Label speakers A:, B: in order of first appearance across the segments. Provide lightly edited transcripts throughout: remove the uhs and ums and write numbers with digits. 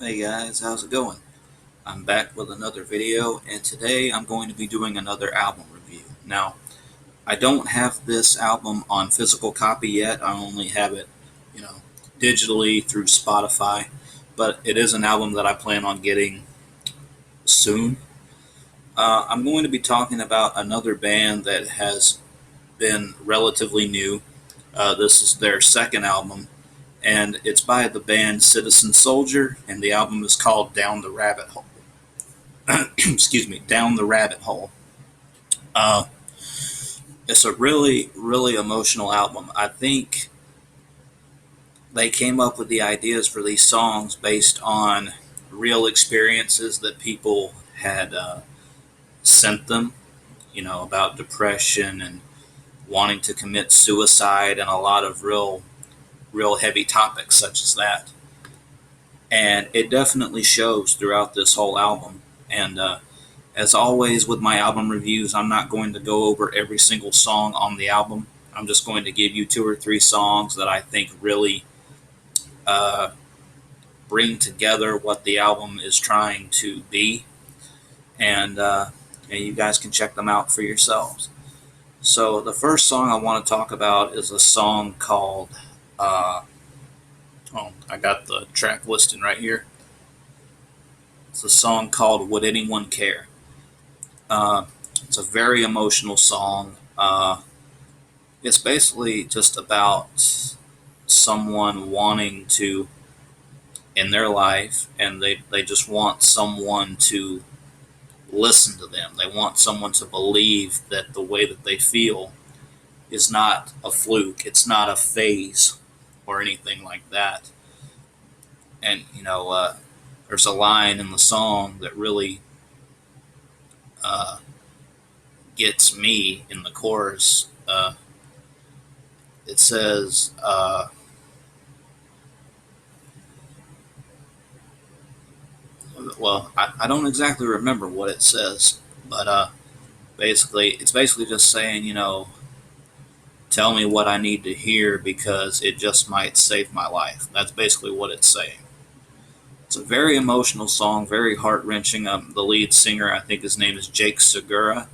A: Hey guys, how's it going? I'm back with another video, and today I'm going to be doing another album review. Now, I don't have this album on physical copy yet. I only have it, you know, digitally through Spotify, but it is an album that I plan on getting soon. I'm going to be talking about another band that has been relatively new. This is their second album, and it's by the band Citizen Soldier, and the album is called Down the Rabbit Hole. Excuse me, Down the Rabbit Hole. Uh, it's a really, really emotional album. I think they came up with the ideas for these songs based on real experiences that people had sent them, about depression and wanting to commit suicide and a lot of real heavy topics such as that. And it definitely shows throughout this whole album. And as always with my album reviews, I'm not going to go over every single song on the album. I'm just going to give you two or three songs that I think really uh, bring together what the album is trying to be, and you guys can check them out for yourselves. So the first song I want to talk about is a song called. I got the track listing right here. It's a song called "Would Anyone Care." Uh, it's a very emotional song. It's basically just about someone wanting to in their life, and they just want someone to listen to them. They want someone to believe that the way that they feel is not a fluke, it's not a phase or anything like that. And, there's a line in the song that really uh, gets me in the chorus. It says, I don't exactly remember what it says, but it's basically just saying, tell me what I need to hear because it just might save my life. That's basically what it's saying. It's a very emotional song, very heart wrenching. The lead singer, I think his name is Jake Segura,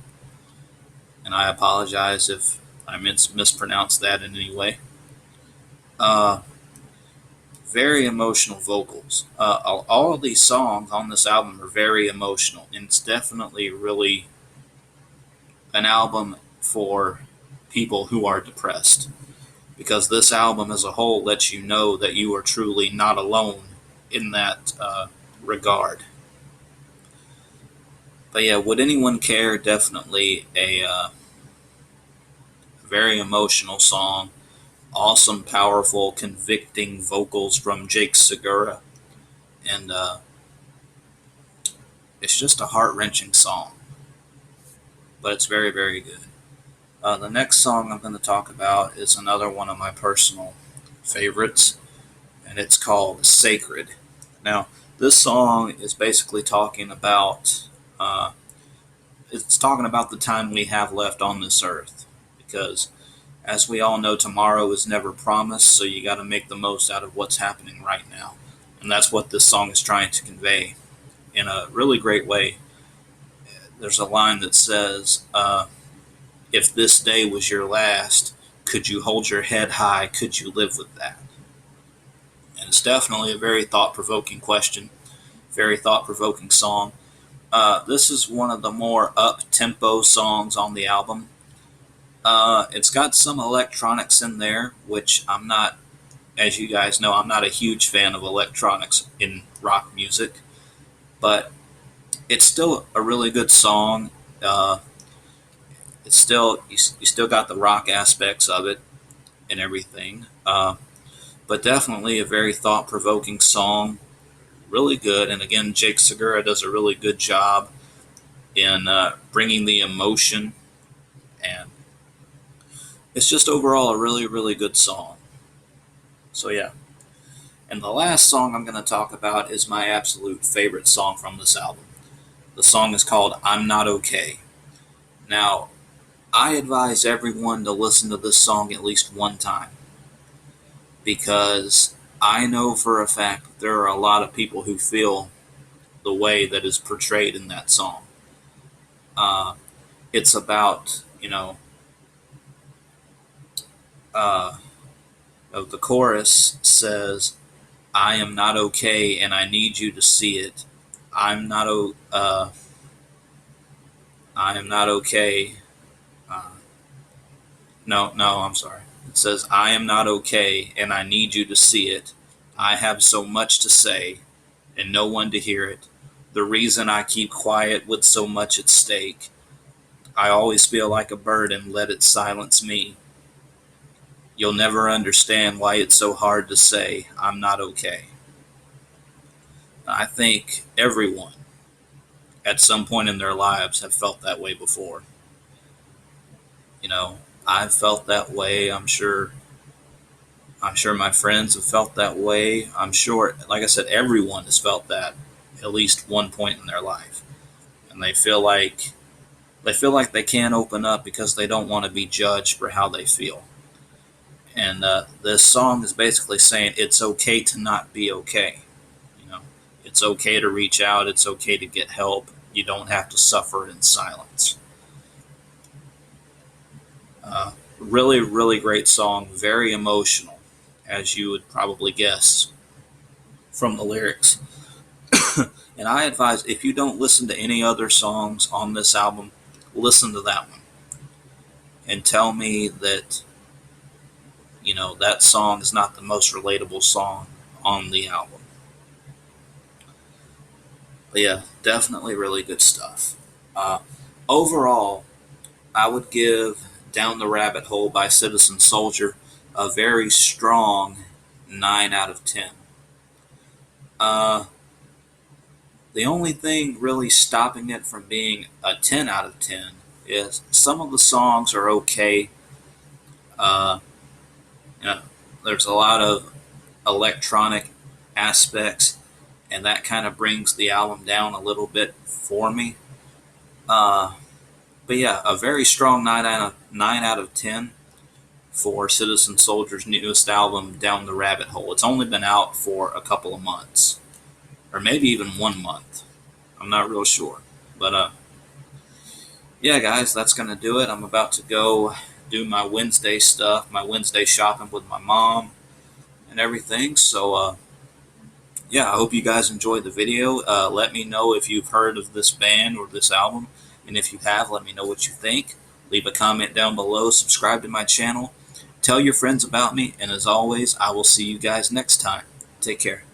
A: and I apologize if I mispronounced that in any way. Uh, Very emotional vocals. All of these songs on this album are very emotional, and it's definitely really an album for people who are depressed. Because this album as a whole lets you know that you are truly not alone in that regard. But yeah, Would Anyone Care? Definitely a very emotional song. Awesome, powerful, convicting vocals from Jake Segura. And it's just a heart wrenching song. But it's very, very good. The next song I'm going to talk about is another one of my personal favorites, and it's called Sacred. Now, this song is basically talking about the time we have left on this earth, because as we all know, tomorrow is never promised, so you got to make the most out of what's happening right now, and that's what this song is trying to convey in a really great way. There's a line that says, "If this day was your last, could you hold your head high? Could you live with that?" And it's definitely a very thought-provoking question, very thought-provoking song. This is one of the more up-tempo songs on the album. It's got some electronics in there, which I'm not, as you guys know, I'm not a huge fan of electronics in rock music, but it's still a really good song. It's still you still got the rock aspects of it and everything, but definitely a very thought-provoking song. Really good, and again, Jake Segura does a really good job in bringing the emotion, and it's just overall a really, really good song. So yeah. And the last song I'm going to talk about is my absolute favorite song from this album. The song is called I'm Not Okay. Now, I advise everyone to listen to this song at least one time because I know for a fact that there are a lot of people who feel the way that is portrayed in that song. Uh, it's about, uh, the chorus says, "I am not okay, and I need you to see it. I'm not I am not okay." Uh, no, I'm sorry. It says, "I am not okay, and I need you to see it. I have so much to say, and no one to hear it. The reason I keep quiet with so much at stake. I always feel like a burden, let it silence me. You'll never understand why it's so hard to say, I'm not okay." I think everyone at some point in their lives have felt that way before. You know, I've felt that way. I'm sure my friends have felt that way. I'm sure, like I said, everyone has felt that at least one point in their life. And they feel like they can't open up because they don't want to be judged for how they feel. And this song is basically saying it's okay to not be okay. You know, it's okay to reach out. It's okay to get help. You don't have to suffer in silence. Really, really great song. Very emotional, as you would probably guess from the lyrics. And I advise, if you don't listen to any other songs on this album, listen to that one and tell me that that song is not the most relatable song on the album. But yeah, definitely really good stuff. Uh, Overall, I would give Down the Rabbit Hole by Citizen Soldier a very strong 9 out of 10. Uh, the only thing really stopping it from being a 10 out of 10 is some of the songs are okay. Uh, you know, there's a lot of electronic aspects, and that kind of brings the album down a little bit for me. Uh, but yeah, a very strong 9 out of 10 for Citizen Soldier's newest album, Down the Rabbit Hole. It's only been out for a couple of months, or maybe even 1 month. I'm not real sure. But yeah, guys, that's going to do it. I'm about to go do my Wednesday stuff, my Wednesday shopping with my mom and everything. So, yeah, I hope you guys enjoyed the video. Let me know if you've heard of this band or this album. And if you have, let me know what you think. Leave a comment down below. Subscribe to my channel. Tell your friends about me. And as always, I will see you guys next time. Take care.